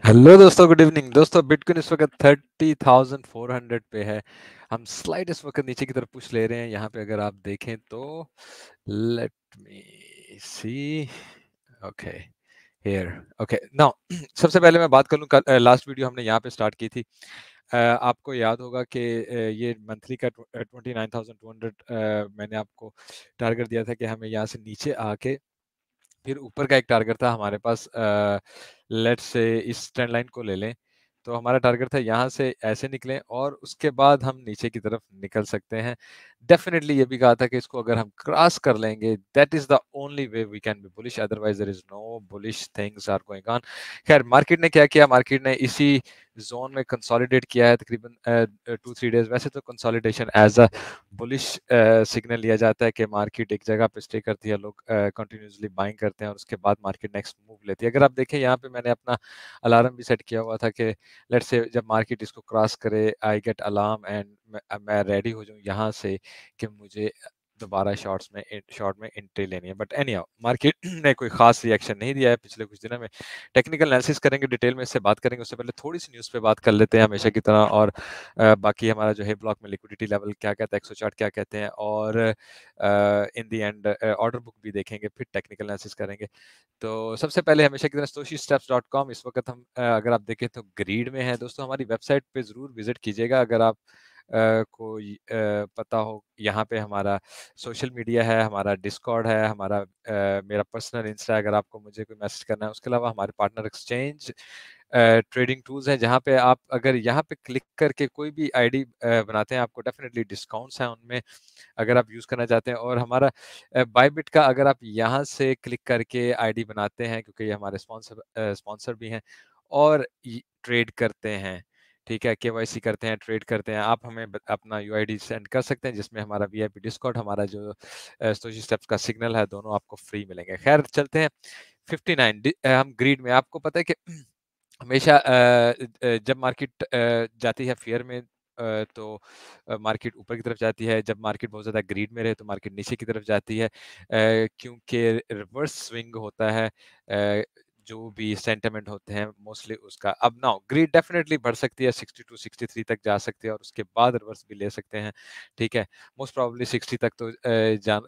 Hello दोस्तों, good evening दोस्तों। Bitcoin इस वक्त 30,400 पे है। हम स्लाइड इस वक्त नीचे की तरफ पुश ले रहे हैं। यहाँ पे अगर आप देखें तो let me see. Okay, here. Okay, now सबसे पहले मैं बात कर लूँ, लास्ट वीडियो हमने यहाँ पे स्टार्ट की थी। आपको याद होगा कि ये मंथली का 29,200 मैंने आपको टारगेट दिया था कि हमें यहाँ से नीचे आके फिर ऊपर का एक टारगेट था हमारे पास। लेट्स से इस ट्रेंड लाइन को ले लें, तो हमारा टारगेट था यहाँ से ऐसे निकलें और उसके बाद हम नीचे की तरफ निकल सकते हैं। डेफिनेटली ये भी कहा था कि इसको अगर हम क्रॉस कर लेंगे, that is the only way we can be bullish, otherwise there is no bullish things are going on. खैर, मार्केट ने क्या किया, मार्केट ने इसी जोन में कंसोलिडेट किया है तकरीबन 2-3 डेज। वैसे तो consolidation as a bullish signal लिया जाता है कि मार्केट एक जगह पे स्टे करती है, लोग कंटिन्यूसली बाइंग करते हैं और उसके बाद मार्केट नेक्स्ट मूव लेती है। अगर आप देखें यहाँ पे मैंने अपना अलार्म भी सेट किया हुआ था कि लेट्स से जब मार्केट इसको क्रॉस करे, आई गेट अलार्म एंड मैं रेडी हो जाऊँ यहाँ से कि मुझे दोबारा शॉर्ट में एंट्री लेनी है। बट एनी हाउ, मार्केट ने कोई खास रिएक्शन नहीं दिया है पिछले कुछ दिनों में। टेक्निकल एनालिसिस करेंगे, डिटेल में इससे बात करेंगे, उससे पहले थोड़ी सी न्यूज़ पे बात कर लेते हैं हमेशा की तरह। और बाकी हमारा जो है ब्लॉक में लिक्विडिटी लेवल क्या कहता है, एक्सो चार्ट क्या कहते हैं, और इन दी एंड ऑर्डर बुक भी देखेंगे, फिर टेक्निकल एनालिसिस करेंगे। तो सबसे पहले हमेशा की तरह stoichsteps.com इस वक्त हम अगर आप देखें तो ग्रीड में है। दोस्तों, हमारी वेबसाइट पे ज़रूर विजिट कीजिएगा अगर आप को पता हो। यहाँ पे हमारा सोशल मीडिया है, हमारा डिस्कॉर्ड है, हमारा मेरा पर्सनल इंस्टा, अगर आपको मुझे कोई मैसेज करना है। उसके अलावा हमारे पार्टनर एक्सचेंज ट्रेडिंग टूल्स हैं, जहाँ पे आप अगर यहाँ पे क्लिक करके कोई भी आईडी बनाते हैं, आपको डेफिनेटली डिस्काउंट्स हैं उनमें अगर आप यूज़ करना चाहते हैं। और हमारा बायबिट का अगर आप यहाँ से क्लिक करके आईडी बनाते हैं, क्योंकि ये हमारे स्पॉन्सर भी हैं और ट्रेड करते हैं, ठीक है, केवाईसी करते हैं, ट्रेड करते हैं, आप हमें अपना यूआईडी सेंड कर सकते हैं, जिसमें हमारा वीआईपी डिस्काउंट, हमारा जो स्टोजी स्टेप्स का सिग्नल है, दोनों आपको फ्री मिलेंगे। खैर, चलते हैं 59 हम ग्रीड में। आपको पता है कि हमेशा जब मार्केट जाती है फेयर में, तो मार्केट ऊपर की तरफ जाती है। जब मार्केट बहुत ज़्यादा ग्रीड में रहे तो मार्केट नीचे की तरफ जाती है, क्योंकि रिवर्स स्विंग होता है। जो भी सेंटिमेंट होते हैं मोस्टली उसका। अब नाउ ग्रीड डेफिनेटली बढ़ सकती है, 62-63 तक जा सकती है और उसके बाद रिवर्स भी ले सकते हैं, ठीक है। मोस्ट प्रोबेबली 60 तक तो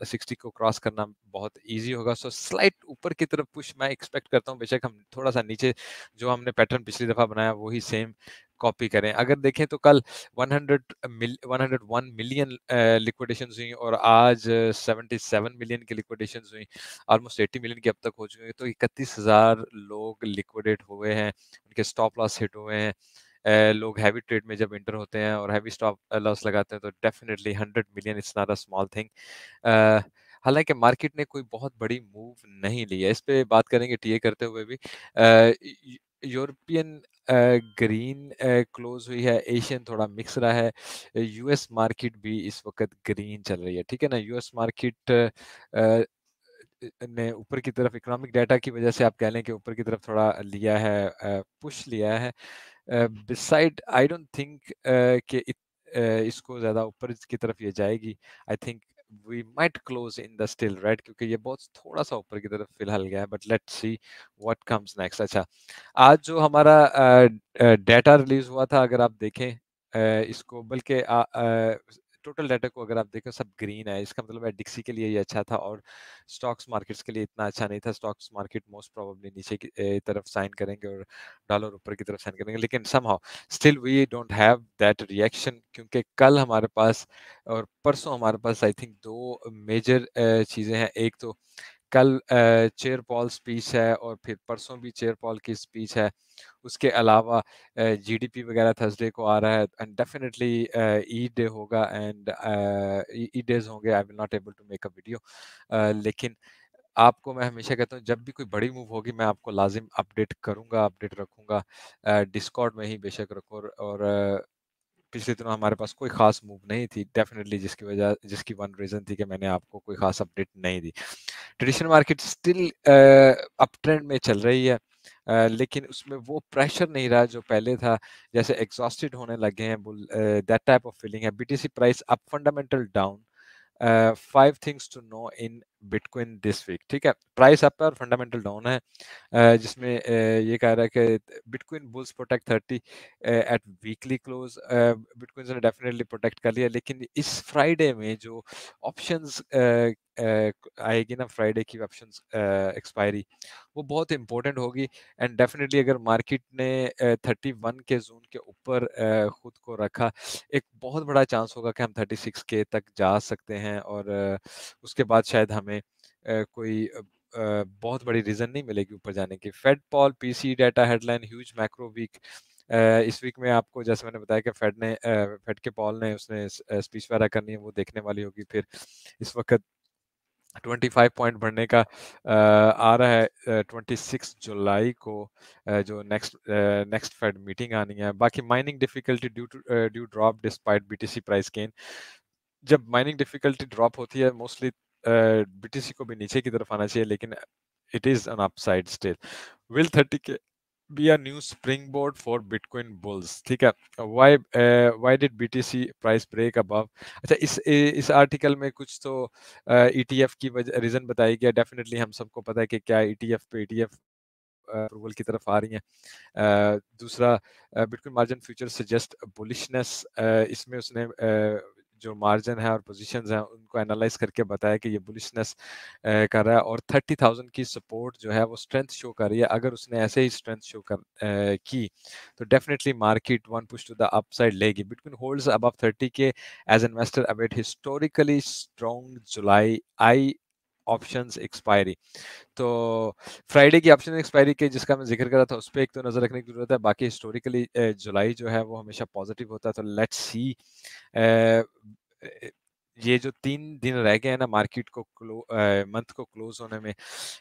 60 को क्रॉस करना बहुत ईजी होगा। सो स्लाइट ऊपर की तरफ पुश मैं एक्सपेक्ट करता हूँ। बेशक हम थोड़ा सा नीचे जो हमने पैटर्न पिछली दफा बनाया वही सेम कॉपी करें। अगर देखें तो कल 101 मिलियन लिक्विडेशन हुई और आज 77 मिलियन की लिक्विडेशन हुई। ऑलमोस्ट 80 मिलियन की अब तक हो चुकी है। तो 31,000 लोग लिक्विडेट हुए हैं, उनके स्टॉप लॉस हिट हुए हैं। लोग हैवी ट्रेड में जब इंटर होते हैं और हैवी स्टॉप लॉस लगाते हैं तो definitely 100 million it's not a small thing. हालांकि मार्केट ने कोई बहुत बड़ी मूव नहीं ली है, इस पे बात करेंगे टीए करते हुए भी। यूरोपियन ग्रीन क्लोज हुई है, एशियन थोड़ा मिक्स रहा है, यूएस मार्केट भी इस वक्त ग्रीन चल रही है, ठीक है ना। यूएस मार्केट ने ऊपर की तरफ इकोनॉमिक डाटा की वजह से आप कह लें कि ऊपर की तरफ थोड़ा लिया है, पुश लिया है। बिसाइड आई डोंट थिंक कि इसको ज़्यादा ऊपर की तरफ ये जाएगी। I think we might close in the still red, क्योंकि ये बहुत थोड़ा सा ऊपर की तरफ फिलहाल गया है, but let's see what comes next. अच्छा, आज जो हमारा डाटा रिलीज हुआ था, अगर आप देखें इसको, बल्कि टोटल डाटा को अगर आप देखें सब ग्रीन है, इसका मतलब है डिक्सी के लिए ये अच्छा था और स्टॉक्स मार्केट्स के लिए इतना अच्छा नहीं था। स्टॉक्स मार्केट मोस्ट प्रोबेबली नीचे की तरफ साइन करेंगे और डॉलर ऊपर की तरफ साइन करेंगे, लेकिन somehow still we don't have that reaction, क्योंकि कल हमारे पास और परसों हमारे पास आई थिंक दो मेजर चीज़ें हैं। एक तो कल चेयर पॉल स्पीच है और फिर परसों भी चेयर पॉल की स्पीच है। उसके अलावा जीडीपी वगैरह थर्सडे को आ रहा है एंड डेफिनेटली ई डे होगा एंड ई डेज होंगे। I will not able to make a video, लेकिन आपको मैं हमेशा कहता हूँ जब भी कोई बड़ी मूव होगी मैं आपको लाजिम अपडेट करूंगा, अपडेट रखूंगा। डिस्कॉर्ड में ही बेशक रखो। और पिछले दिनों हमारे पास कोई खास मूव नहीं थी डेफिनेटली, जिसकी वन रीजन थी कि मैंने आपको कोई खास अपडेट नहीं दी। Traditional market still up trend में चल रही है, लेकिन उसमें वो प्रेशर नहीं रहा जो पहले था। जैसे एग्जॉस्टेड होने लगे हैं bull, that type of feeling है। BTC price up, fundamental down, 5 things to know in bitcoin this week, ठीक है। प्राइस अप है और फंडामेंटल डाउन है, जिसमें ये कह रहा है कि bitcoin bulls protect 30 at weekly close. Bitcoin ने डेफिनेटली प्रोटेक्ट कर लिया, लेकिन इस फ्राइडे में जो ऑप्शंस आएगी ना, फ्राइडे की ऑप्शंस एक्सपायरी, वो बहुत इंपॉर्टेंट होगी। एंड डेफिनेटली अगर मार्केट ने 31 के जोन के ऊपर खुद को रखा, एक बहुत बड़ा चांस होगा कि हम 36 के तक जा सकते हैं, और उसके बाद शायद हमें कोई बहुत बड़ी रीजन नहीं मिलेगी ऊपर जाने की। Fed Powell PC data headline huge macro week. इस वीक में आपको, जैसे मैंने बताया कि फेड के पॉल ने उसने स्पीच वगैरह करनी है, वो देखने वाली होगी। फिर इस वक्त 25 पॉइंट बढ़ने का आ रहा है 26 जुलाई को, जो नेक्स्ट फेड मीटिंग आनी है। बाकी mining difficulty dew drop despite BTC price gain. जब माइनिंग डिफिकल्टी ड्रॉप होती है, मोस्टली बीटीसी को भी नीचे की तरफ आना चाहिए, लेकिन it is an upside still. Will 30 के be a new springboard for Bitcoin bulls, ठीक है। Why did BTC price break above? अच्छा, इस आर्टिकल में कुछ तो ETF की वजह रीजन बताई गया। डेफिनेटली हम सबको पता है कि क्या ETF पे ETF अप्रूवल की तरफ आ रही हैं। दूसरा, bitcoin margin future suggest bullishness. इसमें उसने जो मार्जिन है और पोजीशंस हैं उनको एनालाइज करके बताया कि ये बुलिशनेस कर रहा है, और 30,000 की सपोर्ट जो है वो स्ट्रेंथ शो कर रही है। अगर उसने ऐसे ही स्ट्रेंथ शो की, तो definitely market one push to the upside लेगी। Bitcoin holds above 30 K as investor await historically strong July I options expiry. तो फ्राइडे की ऑप्शन एक्सपायरी के जिसका मैं जिक्र कर रहा था, उस पर एक तो नजर रखने की जरूरत है। बाकी हिस्टोरिकली जुलाई जो है वो हमेशा पॉजिटिव होता है। तो लेट्स सी, ये जो 3 दिन रह गए हैं ना मार्केट को मंथ को क्लोज होने में,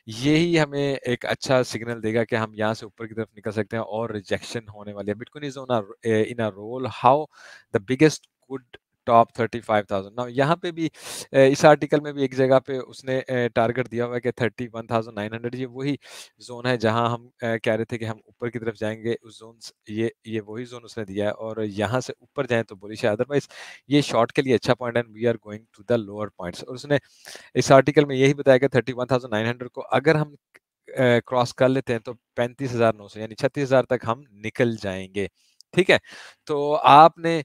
यही हमें एक अच्छा सिग्नल देगा कि हम यहाँ से ऊपर की तरफ निकल सकते हैं, और रिजेक्शन होने वाली है। Bitcoin is on in a roll, how the biggest could top 35,000। Now यहाँ पे भी इस आर्टिकल में भी एक जगह पे उसने टारगेट दिया हुआ है कि 31,900, ये वही जोन है जहां हम कह रहे थे कि हम ऊपर की तरफ जाएंगे। उस जोन, ये वही जोन उसने दिया है, और यहाँ से ऊपर जाए तो बुलिश है। अदरवाइज ये शॉर्ट के लिए अच्छा पॉइंट है, we are going to the lower points. और उसने इस आर्टिकल में यही बताया कि 31,900 को अगर हम क्रॉस कर लेते हैं, तो 35,900 यानी 36,000 तक हम निकल जाएंगे, ठीक है। तो आपने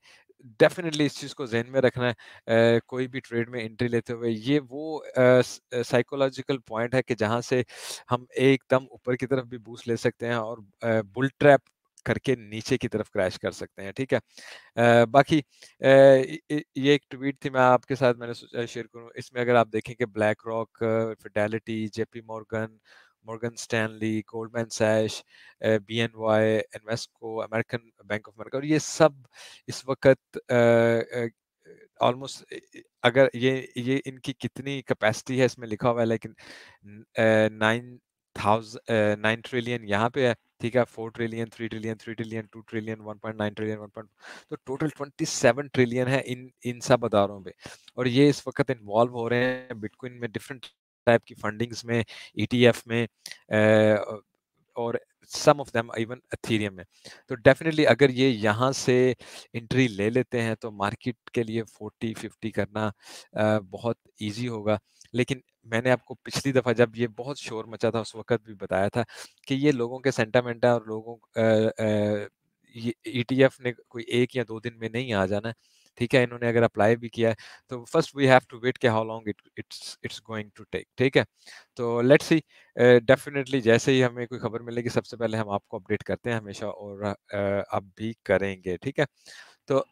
डेफिनेटली इस चीज को जहन में रखना है, कोई भी ट्रेड में एंट्री लेते हुए। ये वो साइकोलॉजिकल पॉइंट है कि जहां से हम एकदम ऊपर की तरफ भी बूस्ट ले सकते हैं, और बुल ट्रैप करके नीचे की तरफ क्रैश कर सकते हैं, ठीक है। बाकी ये एक ट्वीट थी, मैं आपके साथ मैंने सोचा शेयर करूं। इसमें अगर आप देखेंगे black rock, Fidelity, JP Morgan, Morgan Stanley, Goldman सैश, BNY, Invesco, American bank of America, और ये सब इस वक्त ऑलमोस्ट, अगर ये इनकी कितनी कैपेसिटी है इसमें लिखा हुआ है, लेकिन 9 ट्रिलियन यहाँ पे है, ठीक है। 4 trillion, 3 trillion, 3 trillion, 2 trillion, 1.9 trillion, 1. तो टोटल 27 ट्रिलियन है इन सब अदारों पे, और ये इस वक्त इन्वॉल्व हो रहे हैं बिटकॉइन में, डिफरेंट टाइप की फंडिंग्स में, ETF में, और सम ऑफ देम इवन एथेरियम में। तो डेफिनेटली अगर ये यहाँ से एंट्री ले लेते हैं, तो मार्केट के लिए 40-50 करना बहुत इजी होगा। लेकिन मैंने आपको पिछली दफा जब ये बहुत शोर मचा था, उस वक्त भी बताया था कि ये लोगों के सेंटामेंट है, और लोगों ये ETF ने कोई 1 या 2 दिन में नहीं आ जाना, ठीक है। इन्होंने अगर अप्लाई भी किया है, तो first we have to wait कि how long it's going to take, ठीक है। तो लेट्स सी, डेफिनेटली जैसे ही हमें कोई खबर मिलेगी, सबसे पहले हम आपको अपडेट करते हैं हमेशा, और अब भी करेंगे, ठीक है। तो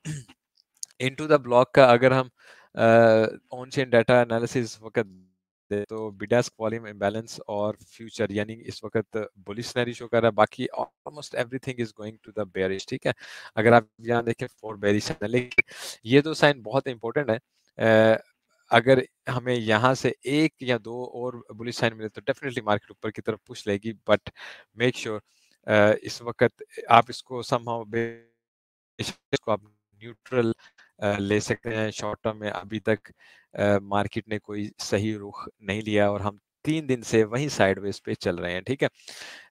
इनटू द ब्लॉक का अगर हम ऑन चेन डाटा एनालिसिस वक्त दे, तो बिडास्क वॉल्यूम इम्बैलेंस और फ्यूचर यानी इस वक्त बुलिश सिनेरियो शो कर रहा है। बाकी almost everything is going to the bearish, ठीक है। अगर आप यहाँ देखें 4 बेयरिश है, लेकिन ये दो साइन बहुत इंपॉर्टेंट है। अगर हमें यहाँ से 1 या 2 और बुलिश साइन मिले, तो डेफिनेटली मार्केट ऊपर की तरफ पुश लेगी। बट मेक श्योर इस वक्त आप इसको समहाउ इसको आप न्यूट्रल ले सकते हैं। शॉर्ट टर्म में अभी तक मार्केट ने कोई सही रुख नहीं लिया, और हम 3 दिन से वहीं साइडवेज पे चल रहे हैं, ठीक है।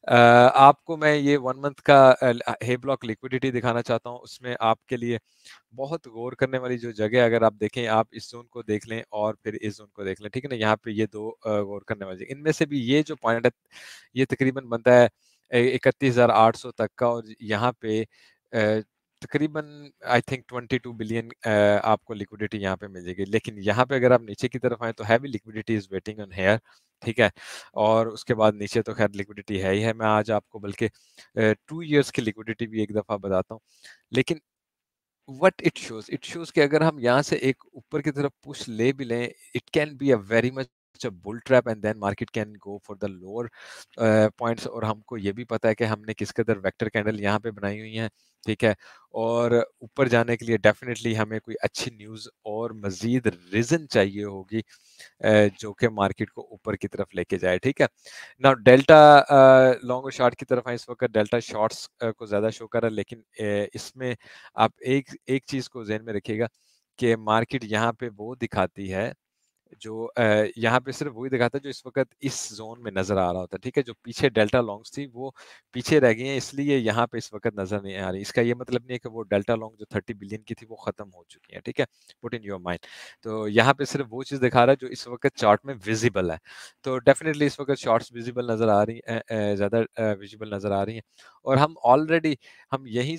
आपको मैं ये 1 मंथ का हे ब्लॉक लिक्विडिटी दिखाना चाहता हूँ, उसमें आपके लिए बहुत गौर करने वाली जो जगह है, अगर आप देखें, आप इस ज़ोन को देख लें और फिर इस ज़ोन को देख लें, ठीक है ना? यहाँ पे ये 2 गौर करने वाली, इनमें से भी ये जो पॉइंट है, ये तकरीबन बनता है 31,800 तक का, और यहाँ पे तकरीबन आई थिंक 22 बिलियन आपको लिक्विडिटी यहाँ पे मिल जाएगी। लेकिन यहाँ पे अगर आप नीचे की तरफ आएँ तो heavy liquidity is waiting on here, ठीक है? और उसके बाद नीचे तो खैर लिक्विडिटी है ही है। मैं आज आपको बल्कि 2 इयर्स की लिक्विडिटी भी एक दफ़ा बताता हूँ। लेकिन व्हाट इट शोज़ कि अगर हम यहाँ से एक ऊपर की तरफ पुश ले भी लें, it can be a very much a bull trap, and then market can go for the lower points. और हमको ये भी पता है कि हमने किस कदर वेक्टर कैंडल यहाँ पे बनाई हुई हैं, ठीक है? और ऊपर जाने के लिए डेफिनिटली हमें कोई अच्छी न्यूज़ और मज़ीद रीज़न चाहिए होगी जो कि मार्केट को ऊपर की तरफ लेके जाए, ठीक है? नाउ डेल्टा लॉन्ग और शॉर्ट की तरफ है, इस वक़्त डेल्टा शॉर्ट्स को ज़्यादा शो कर रहा है, लेकिन इसमें आप एक एक चीज़ को ज़हन में रखिएगा कि मार्केट यहाँ पे वो दिखाती है जो यहाँ पे सिर्फ वही दिखाता है जो इस वक़्त इस ज़ोन में नज़र आ रहा होता है, ठीक है? जो पीछे डेल्टा लॉन्ग्स थी वो पीछे रह गई हैं, इसलिए यहाँ पे इस वक़्त नज़र नहीं आ रही। इसका ये मतलब नहीं है कि वो डेल्टा लॉन्ग जो 30 बिलियन की थी वो ख़त्म हो चुकी हैं, ठीक है? Put in your mind. तो यहाँ पे सिर्फ वो चीज़ दिखा रहा है जो इस वक़्त चार्ट में विज़िबल है। तो डेफ़िनिटली इस वक़्त शॉर्ट्स विज़िबल नज़र आ रही ज़्यादा विज़िबल नज़र आ रही हैं, और हम यहीं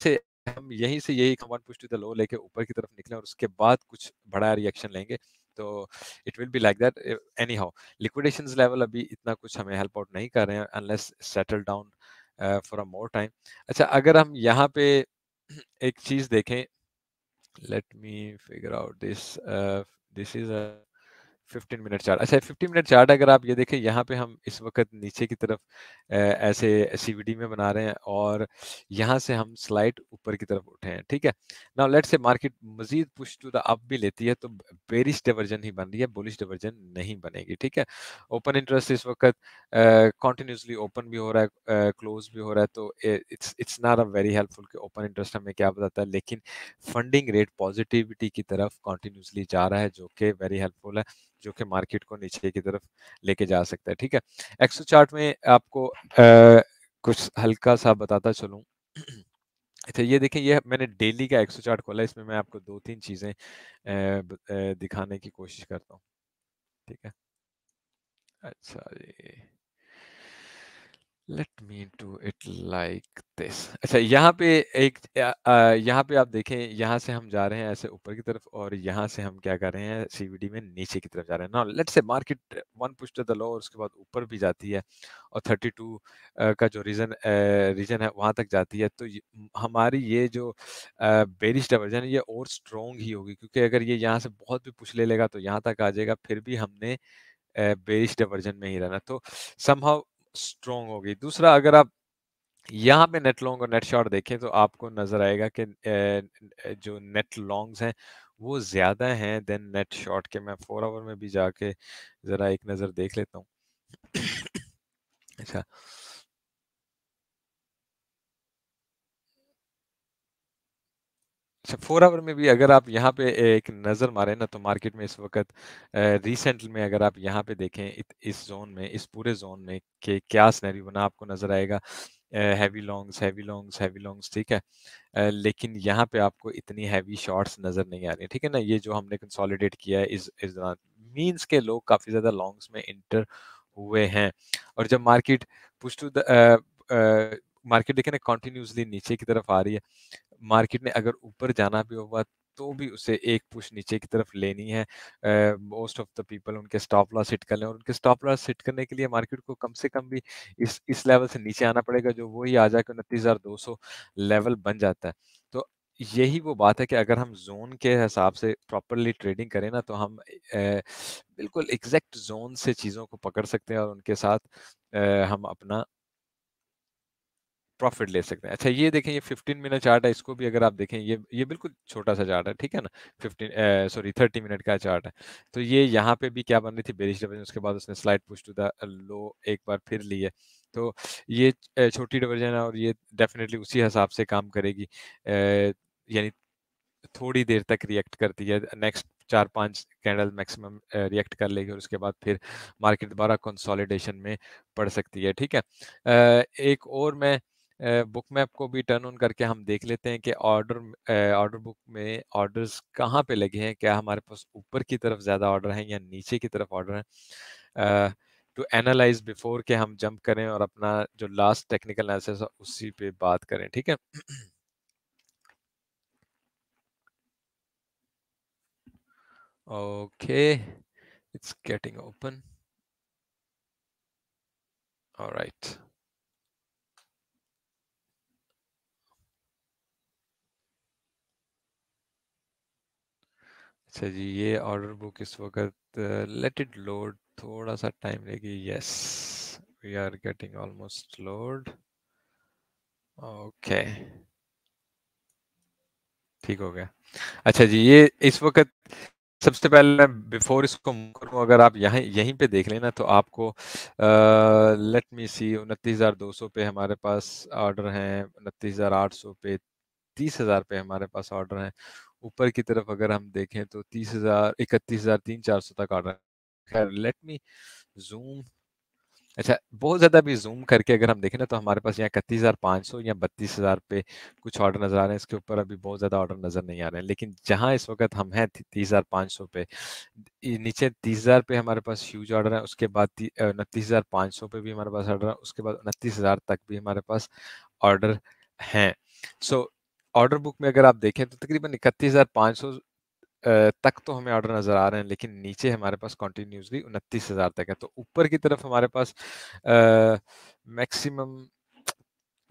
से हम यहीं से यही command push to the low लेके ऊपर की तरफ निकले और उसके बाद कुछ बड़ा रिएक्शन लेंगे, तो it will be like that. Anyhow liquidations level अभी इतना कुछ हमें हेल्प आउट नहीं कर रहे हैं unless settle down for a more time. अच्छा, अगर हम यहाँ पे एक चीज देखें, let me figure out this is a 15 minute chart. अच्छा, 15 मिनट चार्ट अगर आप ये देखें, यहाँ पे हम इस वक्त नीचे की तरफ ऐसे सीवीडी में बना रहे हैं और यहाँ से हम स्लाइड ऊपर की तरफ उठे हैं, ठीक है। नाउ लेट्स से मार्केट मजीद पुश टू द अप भी लेती है तो बेरिश डाइवर्जन ही बन रही है, बुलिश डाइवर्जन नहीं बनेगी, ठीक है। ओपन इंटरेस्ट इस वक्त कॉन्टिन्यूसली ओपन भी हो रहा है, क्लोज भी हो रहा है, तो it's not a very helpful कि ओपन इंटरेस्ट हमें क्या बताता है, लेकिन फंडिंग रेट पॉजिटिविटी की तरफ कॉन्टिन्यूसली जा रहा है जो कि वेरी हेल्पफुल है, जो कि मार्केट को नीचे की तरफ लेके जा सकता है, ठीक है। एक्सो चार्ट में आपको कुछ हल्का सा बताता चलूं। अच्छा, ये देखें, ये मैंने डेली का एक्सो चार्ट खोला, इसमें मैं आपको 2-3 चीजें दिखाने की कोशिश करता हूँ, ठीक है। अच्छा जी, let me do it like this. अच्छा, यहाँ पे आप देखें, यहाँ से हम जा रहे हैं ऐसे ऊपर की तरफ और यहाँ से हम क्या कर रहे हैं, सीवीडी में नीचे की तरफ जा रहे हैं। Now let's say market one push to the low और उसके बाद ऊपर भी जाती है और 32 का जो रीजन है वहां तक जाती है, तो हमारी ये जो बेरिश डाइवर्जन है ये और स्ट्रोंग ही होगी, क्योंकि अगर ये यहाँ से बहुत भी पुश ले लेगा तो यहाँ तक आ जाएगा, फिर भी हमने बेरिश डाइवर्जन में ही रहना, तो समहाउ स्ट्रोंग होगी। दूसरा, अगर आप यहाँ पे नेट लॉन्ग और नेट शॉर्ट देखें तो आपको नजर आएगा कि जो नेट लॉन्ग्स हैं वो ज्यादा हैं देन नेट शॉर्ट के। मैं 4 आवर में भी जाके जरा एक नजर देख लेता हूँ। अच्छा, 4 आवर में भी अगर आप यहाँ पे एक नज़र मारें ना, तो मार्केट में इस वक्त रिसेंट में अगर आप यहाँ पे देखें इस जोन में, इस पूरे जोन में कि क्या सिनेरियो बना, आपको नजर आएगा heavy longs, heavy longs, heavy longs, ठीक है। लेकिन यहाँ पे आपको इतनी हैवी शॉर्ट्स नजर नहीं आ रही, ठीक है ना। ये जो हमने कंसोलिडेट किया है इस दौरान मींस के लोग काफी ज्यादा लॉन्ग्स में इंटर हुए हैं, और जब market push to the market देखें ना कंटिन्यूसली नीचे की तरफ आ रही है, मार्केट ने अगर ऊपर जाना भी होगा तो भी उसे एक पुश नीचे की तरफ लेनी है। मोस्ट ऑफ द पीपल उनके स्टॉप लॉस हिट कर लें, और उनके स्टॉप लॉस हिट करने के लिए मार्केट को कम से कम भी इस लेवल से नीचे आना पड़ेगा, जो वही आ जाके 29,200 लेवल बन जाता है। तो यही वो बात है कि अगर हम जोन के हिसाब से प्रॉपरली ट्रेडिंग करें ना, तो हम बिल्कुल एग्जैक्ट जोन से चीज़ों को पकड़ सकते हैं और उनके साथ हम अपना प्रॉफिट ले सकते हैं। अच्छा, ये देखें, ये 15 मिनट चार्ट है, इसको भी अगर आप देखें, ये बिल्कुल छोटा सा चार्ट है, ठीक है ना। 30 मिनट का चार्ट है। तो ये यहाँ पे भी क्या बन रही थी, बेरिश डिवीजन, उसके बाद उसने slide push to the low एक बार फिर ली है। तो ये छोटी डिवीजन है और ये डेफिनेटली उसी हिसाब से काम करेगी, यानी थोड़ी देर तक रिएक्ट करती है, नेक्स्ट 4-5 कैंडल मैक्सिमम रिएक्ट कर लेगी और उसके बाद फिर मार्केट दोबारा कंसोलिडेशन में पड़ सकती है, ठीक है। एक और मैं बुक मैप को भी टर्न ऑन करके हम देख लेते हैं कि ऑर्डर बुक में ऑर्डर्स कहाँ पे लगे हैं, क्या हमारे पास ऊपर की तरफ ज़्यादा ऑर्डर हैं या नीचे की तरफ ऑर्डर हैं, टू एनालाइज बिफोर के हम जंप करें और अपना जो लास्ट टेक्निकल एनालिसिस है उसी पे बात करें, ठीक है। Okay, it's getting open. All right. अच्छा जी, ये ऑर्डर बुक इस वक्त लेट इट लोड, थोड़ा सा टाइम लेगी। Yes, we are getting almost load. Okay, ठीक हो गया। अच्छा जी, ये इस वक्त सबसे पहले मैं बिफोर इसको मूव करूं, अगर आप यहाँ यहीं पे देख लेना तो आपको लेट मी सी 29,200 पे हमारे पास ऑर्डर हैं, 29,800 पे, 30,000 पे हमारे पास ऑर्डर हैं। ऊपर की तरफ अगर हम देखें तो 30,000, 31,300-400 तक ऑर्डर है। खैर लेट मी जूम। अच्छा, बहुत ज़्यादा भी ज़ूम करके अगर हम देखें ना तो हमारे पास यहाँ 31,500 या 32,000 पे कुछ ऑर्डर नज़र आ रहे हैं। इसके ऊपर अभी बहुत ज़्यादा ऑर्डर नज़र नहीं आ रहे हैं, लेकिन जहाँ इस वक्त हम हैं 30,500 पे, नीचे 30,000 पे हमारे पास ह्यूज ऑर्डर है। उसके बाद 29,500 पे भी हमारे पास ऑर्डर है। उसके बाद 29,000 तक भी हमारे पास ऑर्डर हैं। सो ऑर्डर बुक में अगर आप देखें तो तकरीबन 31,500 तक तो हमें ऑर्डर नज़र आ रहे हैं, लेकिन नीचे हमारे पास कंटिन्यूसली 29,000 तक है। तो ऊपर की तरफ हमारे पास मैक्सिमम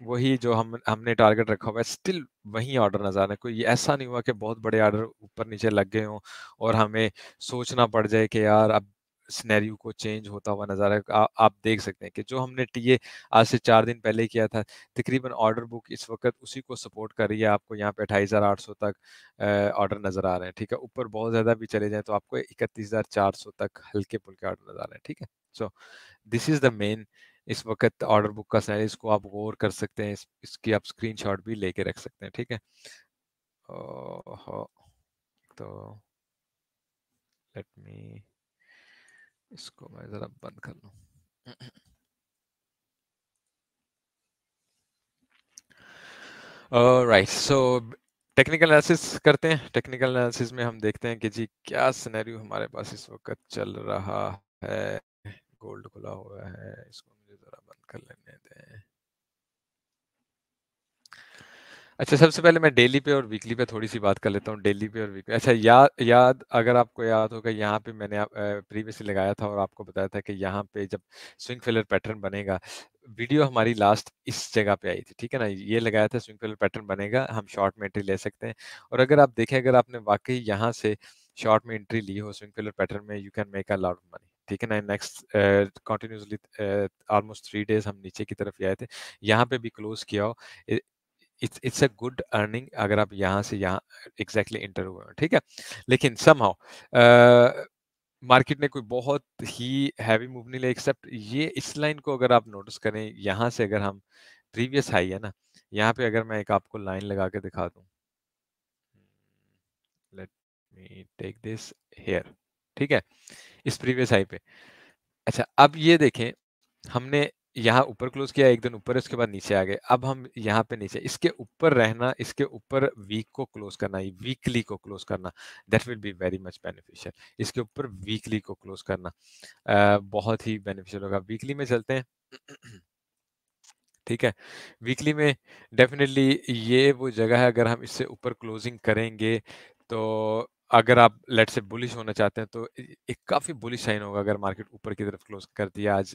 वही जो हमने टारगेट रखा हुआ है, स्टिल वही ऑर्डर नज़र आ रहे हैं। कोई ऐसा नहीं हुआ कि बहुत बड़े ऑर्डर ऊपर नीचे लग गए हों और हमें सोचना पड़ जाए कि यार अब सिनेरियो को चेंज होता हुआ नज़र आ रहा है। आप देख सकते हैं कि जो हमने टीए आज से 4 दिन पहले किया था, तकरीबन ऑर्डर बुक इस वक्त उसी को सपोर्ट कर रही है। आपको यहाँ पे 28,800 तक ऑर्डर नज़र आ रहे हैं, ठीक है। ऊपर बहुत ज़्यादा भी चले जाएँ तो आपको 31,400 तक हल्के-फुल्के ऑर्डर नज़र आ रहे हैं, ठीक है। So this is the main इस वक्त ऑर्डर बुक का साइज, इसको आप गौर कर सकते हैं, इसकी आप स्क्रीनशॉट भी लेके रख सकते हैं, ठीक है। ओहो, तो लेट मी इसको मैं ज़रा बंद कर लूँ। राइट, सो टेक्निकल एनालिसिस करते हैं। टेक्निकल एनालिसिस में हम देखते हैं कि जी क्या सिनेरियो हमारे पास इस वक्त चल रहा है। गोल्ड खुला हुआ है, इसको मुझे ज़रा बंद कर लेने दें। अच्छा, सबसे पहले मैं डेली पे और वीकली पे थोड़ी सी बात कर लेता हूँ। डेली पे और वीकली, अच्छा, याद अगर आपको याद होगा, यहाँ पे मैंने प्रीवियसली लगाया था और आपको बताया था कि यहाँ पे जब स्विंग फेलर पैटर्न बनेगा, वीडियो हमारी लास्ट इस जगह पे आई थी, ठीक है ना। ये लगाया था स्विंग फेलर पैटर्न बनेगा, हम शॉर्ट में एंट्री ले सकते हैं। और अगर आप देखें, अगर आपने वाकई यहाँ से शॉर्ट में एंट्री ली हो स्विंग फेलर पैटर्न में, you can make a lot of money, ठीक है ना। नेक्स्ट कंटिन्यूसली ऑलमोस्ट 3 डेज हम नीचे की तरफ आए थे, यहाँ पे भी क्लोज किया हो, इट्स अ गुड अर्निंग अगर आप यहाँ से यहाँ एग्जैक्टली इंटर हुए हो, ठीक है। लेकिन समहाउ मार्केट ने कोई बहुत ही हैवी मूव नहीं लिया, एक्सेप्ट ये इस लाइन को अगर आप नोटिस करें, यहाँ से अगर हम प्रीवियस हाई है ना, यहाँ पे अगर मैं एक आपको लाइन लगा के दिखा दूं, let me take this here, ठीक है, इस प्रीवियस हाई पे। अच्छा, अब ये देखें, हमने यहाँ ऊपर क्लोज किया, एक दिन ऊपर है, उसके बाद नीचे आ गए। अब हम यहाँ पे नीचे, इसके ऊपर रहना, इसके ऊपर वीक को क्लोज करना, वीकली को क्लोज करना, that will be very much beneficial. इसके ऊपर वीकली को क्लोज करना बहुत ही बेनिफिशियल होगा। वीकली में चलते हैं। ठीक है, वीकली में डेफिनेटली ये वो जगह है, अगर हम इससे ऊपर क्लोजिंग करेंगे तो अगर आप लेट से बुलिश होना चाहते हैं तो एक काफ़ी बुलिश साइन होगा अगर मार्केट ऊपर की तरफ क्लोज कर दिया आज,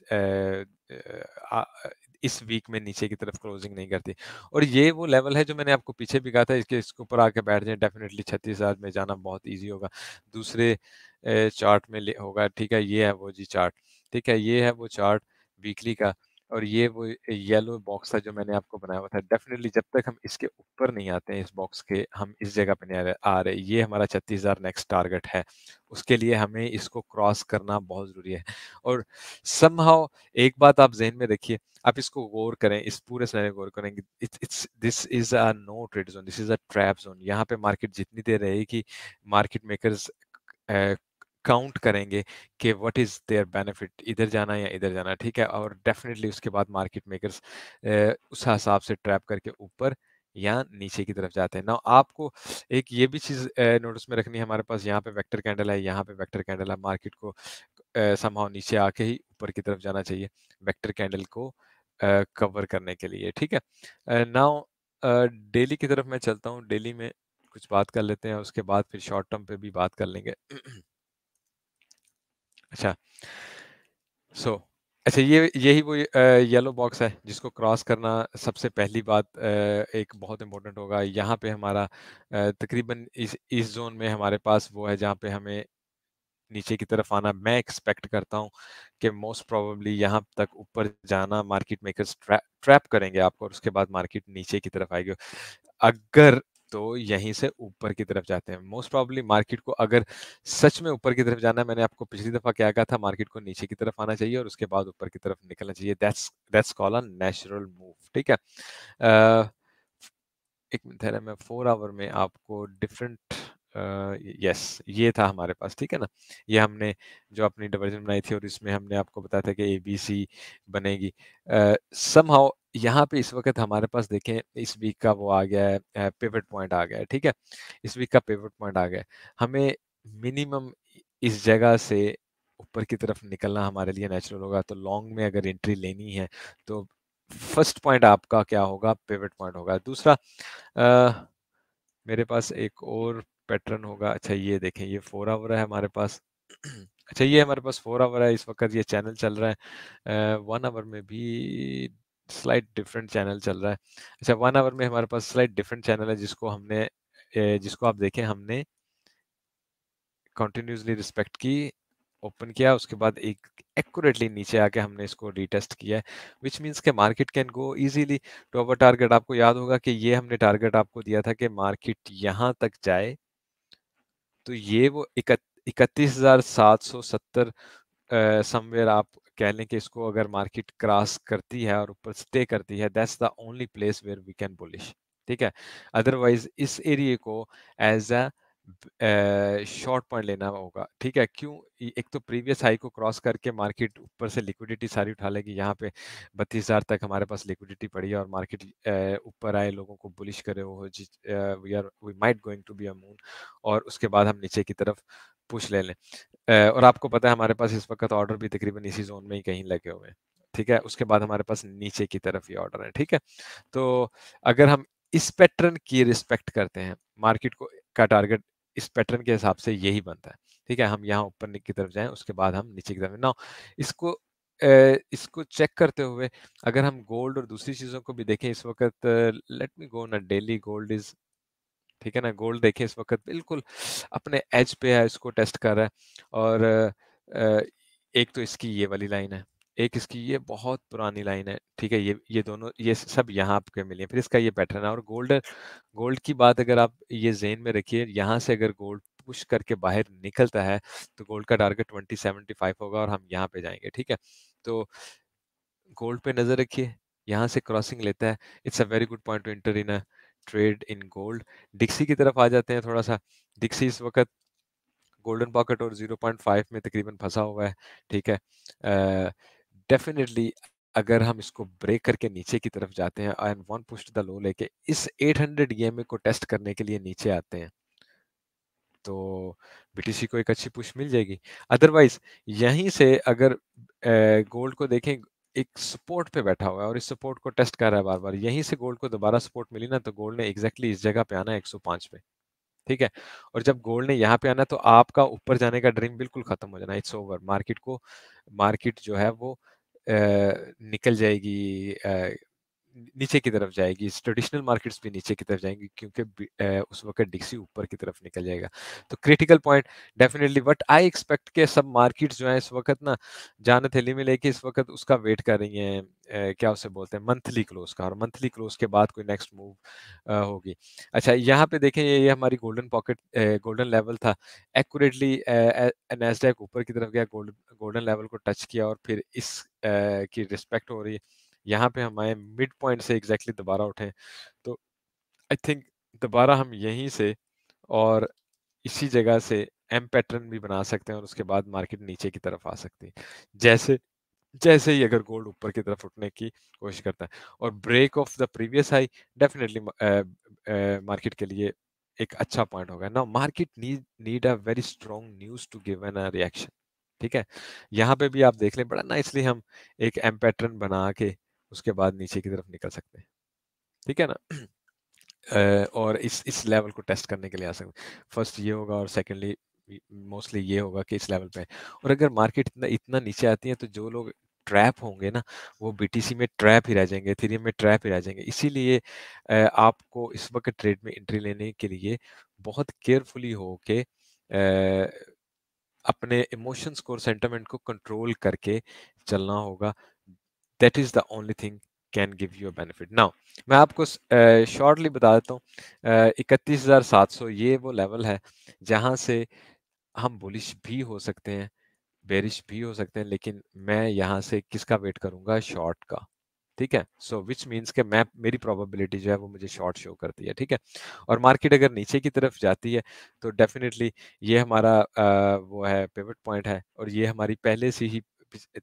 इस वीक में नीचे की तरफ क्लोजिंग नहीं करती। और ये वो लेवल है जो मैंने आपको पीछे भी कहा था, इसके ऊपर आके बैठ जाए, डेफिनेटली 36,000 में जाना बहुत ईजी होगा। दूसरे चार्ट में होगा, ठीक है, ये है वो जी चार्ट, ठीक है, ये है वो चार्ट वीकली का। और ये वो येलो बॉक्स था जो मैंने आपको बनाया हुआ था। डेफिनेटली जब तक हम इसके ऊपर नहीं आते हैं, इस बॉक्स के, हम इस जगह पे नहीं आ रहे, ये हमारा 36,000 नेक्स्ट टारगेट है। उसके लिए हमें इसको क्रॉस करना बहुत ज़रूरी है। और समहाउ एक बात आप ज़हन में रखिए, आप इसको गौर करें, इस पूरे सिनेरियो को गौर करेंगे, it's this is a no trade zone, this is a trap zone. यहाँ पे मार्केट जितनी देर रहेगी, मार्केट मेकर्स काउंट करेंगे कि व्हाट इज देयर बेनिफिट, इधर जाना या इधर जाना, ठीक है। और डेफिनेटली उसके बाद मार्केट मेकर्स उस हिसाब से ट्रैप करके ऊपर या नीचे की तरफ जाते हैं ना। आपको एक ये भी चीज नोटिस में रखनी है, हमारे पास यहाँ पे वेक्टर कैंडल है, यहाँ पे वेक्टर कैंडल है, मार्केट को समहाउ नीचे आके ही ऊपर की तरफ जाना चाहिए वेक्टर कैंडल को कवर करने के लिए, ठीक है। नाउ डेली की तरफ मैं चलता हूँ, डेली में कुछ बात कर लेते हैं, उसके बाद फिर शॉर्ट टर्म पे भी बात कर लेंगे। अच्छा, सो अच्छा, ये यही वो येलो बॉक्स है जिसको क्रॉस करना सबसे पहली बात एक बहुत इंपॉर्टेंट होगा। यहाँ पे हमारा तकरीबन इस जोन में हमारे पास वो है जहाँ पे हमें नीचे की तरफ आना। मैं एक्सपेक्ट करता हूँ कि मोस्ट प्रोबेबली यहाँ तक ऊपर जाना, मार्केट मेकर्स ट्रैप करेंगे आपको और उसके बाद मार्केट नीचे की तरफ आएगी। अगर तो यहीं से ऊपर की तरफ जाते हैं मोस्ट प्रोबेबली मार्केट को, अगर सच में ऊपर की तरफ जाना है, मैंने आपको पिछली दफा क्या कहा था, मार्केट को नीचे की तरफ आना चाहिए और उसके बाद ऊपर की तरफ निकलना चाहिए। That's called a natural move, ठीक है। अ, एक मिनट ठहरा, मैं 4 आवर में आपको डिफरेंट, यस ये था हमारे पास, ठीक है ना। ये हमने जो अपनी डिवीजन बनाई थी और इसमें हमने आपको बताया था कि ABC बनेगी। समहाउ यहाँ पे इस वक्त हमारे पास देखें, इस वीक का वो आ गया है, पिवट पॉइंट आ गया है, ठीक है। इस वीक का पिवट पॉइंट आ गया है। हमें मिनिमम इस जगह से ऊपर की तरफ निकलना हमारे लिए नेचुरल होगा। तो लॉन्ग में अगर एंट्री लेनी है तो फर्स्ट पॉइंट आपका क्या होगा, पिवट पॉइंट होगा। दूसरा मेरे पास एक और पैटर्न होगा। अच्छा ये देखें, ये 4 आवर है हमारे पास। अच्छा ये हमारे पास 4 आवर है, इस वक्त ये चैनल चल रहा है। 1 आवर में भी स्लाइट डिफरेंट चैनल चल रहा है। अच्छा 1 आवर में हमारे पास स्लाइट डिफरेंट चैनल है जिसको हमने जिसको आप देखें, हमने कंटिन्यूसली रिस्पेक्ट की, ओपन किया, उसके बाद एक एक्यूरेटली नीचे आके हमने इसको रीटेस्ट किया है, विच मीन्स के market can go easily to our target. आपको याद होगा कि ये हमने टारगेट आपको दिया था कि मार्केट यहाँ तक जाए तो ये वो 31,770 समवेयर आप कह लें कि इसको अगर मार्केट क्रॉस करती है और ऊपर स्टे करती है, that's the only place where we can bullish, ठीक है। अदरवाइज इस एरिया को एज अ शॉर्ट पॉइंट लेना होगा, ठीक है। क्यों, एक तो प्रीवियस हाई को क्रॉस करके मार्केट ऊपर से लिक्विडिटी सारी उठा लेगी। यहाँ पे 32,000 तक हमारे पास लिक्विडिटी पड़ी है और मार्केट ऊपर आए, लोगों को बुलिश करे हो, we might going to be a moon, और उसके बाद हम नीचे की तरफ पुश ले लें। और आपको पता है हमारे पास इस वक्त ऑर्डर भी तकरीबन इसी जोन में ही कहीं लगे हुए हैं, ठीक है। उसके बाद हमारे पास नीचे की तरफ ये ऑर्डर है, ठीक है। तो अगर हम इस पैटर्न की रिस्पेक्ट करते हैं, मार्केट को का टारगेट इस पैटर्न के हिसाब से यही बनता है, ठीक है। हम यहाँ ऊपर की तरफ जाएं, उसके बाद हम नीचे की तरफ ना, इसको इसको चेक करते हुए अगर हम गोल्ड और दूसरी चीजों को भी देखें इस वक्त, लेट मी गो ना डेली, गोल्ड इज, ठीक है ना। गोल्ड देखें इस वक्त बिल्कुल अपने एज पे है, इसको टेस्ट कर रहा है। और एक तो इसकी ये वाली लाइन है, एक इसकी ये बहुत पुरानी लाइन है, ठीक है। ये दोनों, ये सब यहाँ आपके मिले हैं, फिर इसका ये पैटर्न है। और गोल्ड गोल्ड की बात अगर आप ये जेन में रखिए, यहाँ से अगर गोल्ड पुश करके बाहर निकलता है तो गोल्ड का टारगेट 2075 होगा और हम यहाँ पे जाएंगे, ठीक है। तो गोल्ड पे नजर रखिए, यहाँ से क्रॉसिंग लेता है, it's a very good point to enter in a trade in gold. DXY की तरफ आ जाते हैं थोड़ा सा। डिक्सी इस वक्त गोल्डन पॉकेट और 0.5 में तकरीबन फंसा हुआ है, ठीक है। डेफिनेटली अगर हम इसको ब्रेक करके नीचे की तरफ जाते हैं and one push the low लेके इस 800 ईएमए को टेस्ट करने के लिए नीचे आते हैं, तो बीटीसी को एक अच्छी पुश मिल जाएगी। अदरवाइज यहीं से अगर गोल्ड को देखें, एक सपोर्ट पे बैठा हुआ है और इस सपोर्ट को टेस्ट कर रहा है बार बार, यहीं से गोल्ड को दोबारा सपोर्ट मिली ना, तो गोल्ड ने एग्जैक्टली इस जगह पे आना है 105 पे, ठीक है। और जब गोल्ड ने यहाँ पे आना तो आपका ऊपर जाने का ड्रीम बिल्कुल खत्म हो जाना, इट्स ओवर। मार्केट जो है वो निकल जाएगी, नीचे की तरफ जाएगी। ट्रेडिशनल मार्केट्स भी नीचे की तरफ जाएंगी क्योंकि उस वक्त डिक्सी ऊपर की तरफ निकल जाएगा। तो critical point definitely, but I expect के सब मार्केट्स जो है इस वक्त ना जान हथेली में लेके इस वक्त उसका वेट कर रही हैं, क्या उसे बोलते हैं, मंथली क्लोज का। और मंथली क्लोज के बाद कोई नेक्स्ट मूव होगी। अच्छा यहाँ पे देखें, ये हमारी गोल्डन पॉकेट, गोल्डन लेवल था। एक्यूरेटली नैस्डैक ऊपर की तरफ गया, गोल्डन लेवल को टच किया और फिर इस की रिस्पेक्ट हो रही है। यहाँ पे हमारे मिड पॉइंट से एग्जैक्टली दोबारा उठे, तो आई थिंक दोबारा हम यहीं से और इसी जगह से एम पैटर्न भी बना सकते हैं और उसके बाद मार्केट नीचे की तरफ आ सकती है, जैसे जैसे ही अगर गोल्ड ऊपर की तरफ उठने की कोशिश करता है और break of the previous high definitely market के लिए एक अच्छा पॉइंट होगा। Now market need a very strong news to give an a reaction. ठीक है, यहाँ पे भी आप देख लें बड़ा नाइसली हम एक एम पैटर्न बना के उसके बाद नीचे की तरफ निकल सकते हैं। ठीक है ना। और इस लेवल को टेस्ट करने के लिए आ सकते हैं। फर्स्ट ये होगा और सेकेंडली मोस्टली ये होगा कि इस लेवल पे है। और अगर मार्केट इतना इतना नीचे आती है तो जो लोग ट्रैप होंगे ना वो बीटीसी में ट्रैप ही रह जाएंगे, इथेरियम में ट्रैप ही रह जाएंगे। इसीलिए आपको इस वक्त ट्रेड में एंट्री लेने के लिए बहुत केयरफुली हो के अपने इमोशंस को और सेंटिमेंट को कंट्रोल करके चलना होगा। That is the only thing can give you a benefit. Now मैं आपको शॉर्टली बता देता हूँ, 31,700 ये वो लेवल है जहां से हम बुलिश भी हो सकते हैं, बेरिश भी हो सकते हैं, लेकिन मैं यहाँ से किसका वेट करूंगा? शॉर्ट का। ठीक है, सो विच मीन्स के मैं मेरी प्रोबेबिलिटी जो है वो मुझे शॉर्ट शो करती है। ठीक है, और मार्केट अगर नीचे की तरफ जाती है तो डेफिनेटली ये हमारा वो है पिवट पॉइंट है, और ये हमारी पहले से ही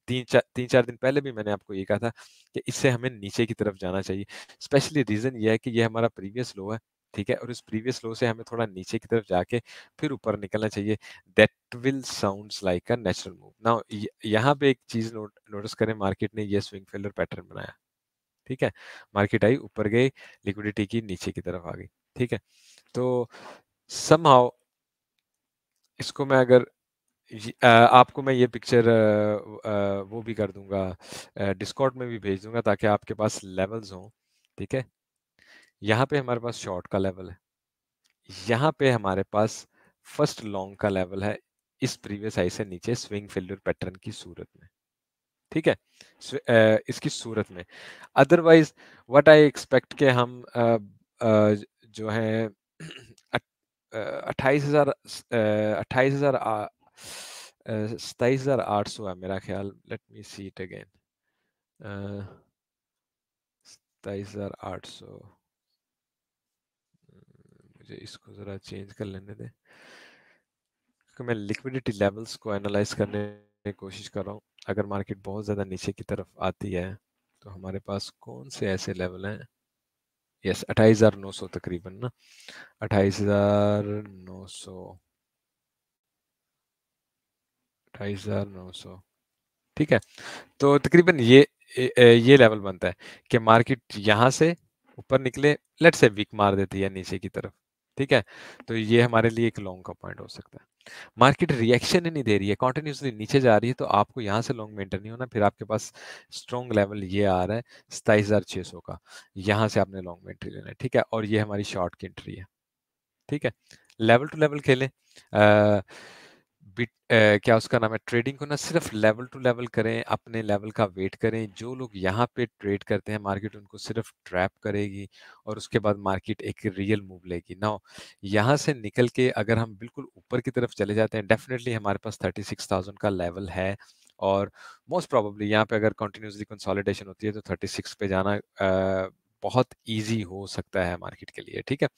3-4 दिन पहले भी मैंने आपको ये कहा था कि इससे हमें नीचे की तरफ जाना चाहिए। स्पेशली रीजन ये है कि ये हमारा प्रीवियस लो है। ठीक है, और इस प्रीवियस लो से हमें थोड़ा नीचे की तरफ जाके फिर ऊपर निकलना चाहिए। That will sounds like a natural move. Now यहाँ पे एक चीज नोटिस करें, मार्केट ने ये स्विंग फेलियर पैटर्न बनाया। ठीक है, मार्केट आई ऊपर गई, लिक्विडिटी की नीचे की तरफ आ गई। ठीक है, तो समहाउ इसको मैं अगर आपको मैं ये पिक्चर वो भी कर दूंगा, डिस्कॉर्ड में भी भेज दूंगा ताकि आपके पास लेवल्स हों। ठीक है, यहाँ पे हमारे पास शॉर्ट का लेवल है, यहाँ पे हमारे पास फर्स्ट लॉन्ग का लेवल है इस प्रीवियस हाई से नीचे स्विंग फेलियर पैटर्न की सूरत में। ठीक है, इसकी सूरत में। अदरवाइज व्हाट आई एक्सपेक्ट के हम जो है 28,000 28,000 27,800 है मेरा ख्याल। Late me see it again. 27,800, मुझे इसको जरा चेंज कर लेने दे क्योंकि मैं लिक्विडिटी लेवल्स को एनालाइज करने की कोशिश कर रहा हूँ। अगर मार्केट बहुत ज़्यादा नीचे की तरफ आती है तो हमारे पास कौन से ऐसे लेवल हैं? यस, 28,900 तकरीबन ना, 28,900, 28,900। ठीक है, तो तकरीबन ये लेवल बनता है कि मार्केट यहाँ से ऊपर निकले, लेट से वीक मार देती है नीचे की तरफ। ठीक है, तो ये हमारे लिए एक लॉन्ग का पॉइंट हो सकता है। मार्केट रिएक्शन ही नहीं दे रही है, कॉन्टिन्यूसली नीचे जा रही है, तो आपको यहाँ से लॉन्ग मेंटेन नहीं होना। फिर आपके पास स्ट्रॉन्ग लेवल ये आ रहा है 27,600 का, यहाँ से आपने लॉन्ग में एंट्री लेना है। ठीक है, और ये हमारी शॉर्ट की एंट्री है। ठीक है, लेवल टू लेवल खेलें। क्या उसका नाम है, ट्रेडिंग को ना सिर्फ लेवल टू लेवल करें, अपने लेवल का वेट करें। जो लोग यहाँ पे ट्रेड करते हैं मार्केट उनको सिर्फ ट्रैप करेगी और उसके बाद मार्केट एक रियल मूव लेगी। नाउ यहाँ से निकल के अगर हम बिल्कुल ऊपर की तरफ चले जाते हैं, डेफिनेटली हमारे पास 36,000 का लेवल है, और मोस्ट प्रोबेबली यहाँ पे अगर कंटिन्यूसली कंसोलिडेशन होती है तो 36 पे जाना बहुत इजी हो सकता है मार्केट के लिए। ठीक है,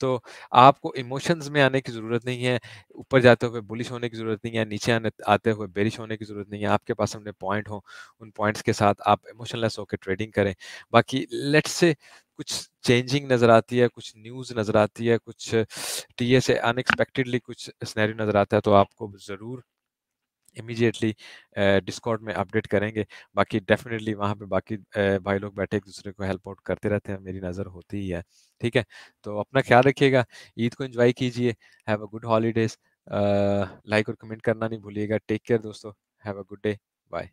तो आपको इमोशंस में आने की ज़रूरत नहीं है, ऊपर जाते हुए बुलिश होने की ज़रूरत नहीं है, नीचे आते हुए बेरिश होने की ज़रूरत नहीं है। आपके पास अपने पॉइंट हो, उन पॉइंट्स के साथ आप इमोशनलेस होकर ट्रेडिंग करें। बाकी लेट्स से कुछ चेंजिंग नज़र आती है, कुछ न्यूज़ नज़र आती है, कुछ टीए से अनएक्सपेक्टेडली कुछ सिनेरियो नज़र आता है, तो आपको ज़रूर इमीडिएटली डिस्कॉर्ड में अपडेट करेंगे। बाकी डेफिनेटली वहाँ पे बाकी भाई लोग बैठे एक दूसरे को हेल्प आउट करते रहते हैं, मेरी नज़र होती ही है। ठीक है, तो अपना ख्याल रखिएगा, ईद को एंजॉय कीजिए, have a good holidays. Like और कमेंट करना नहीं भूलिएगा। टेक केयर दोस्तों, have a good day, bye.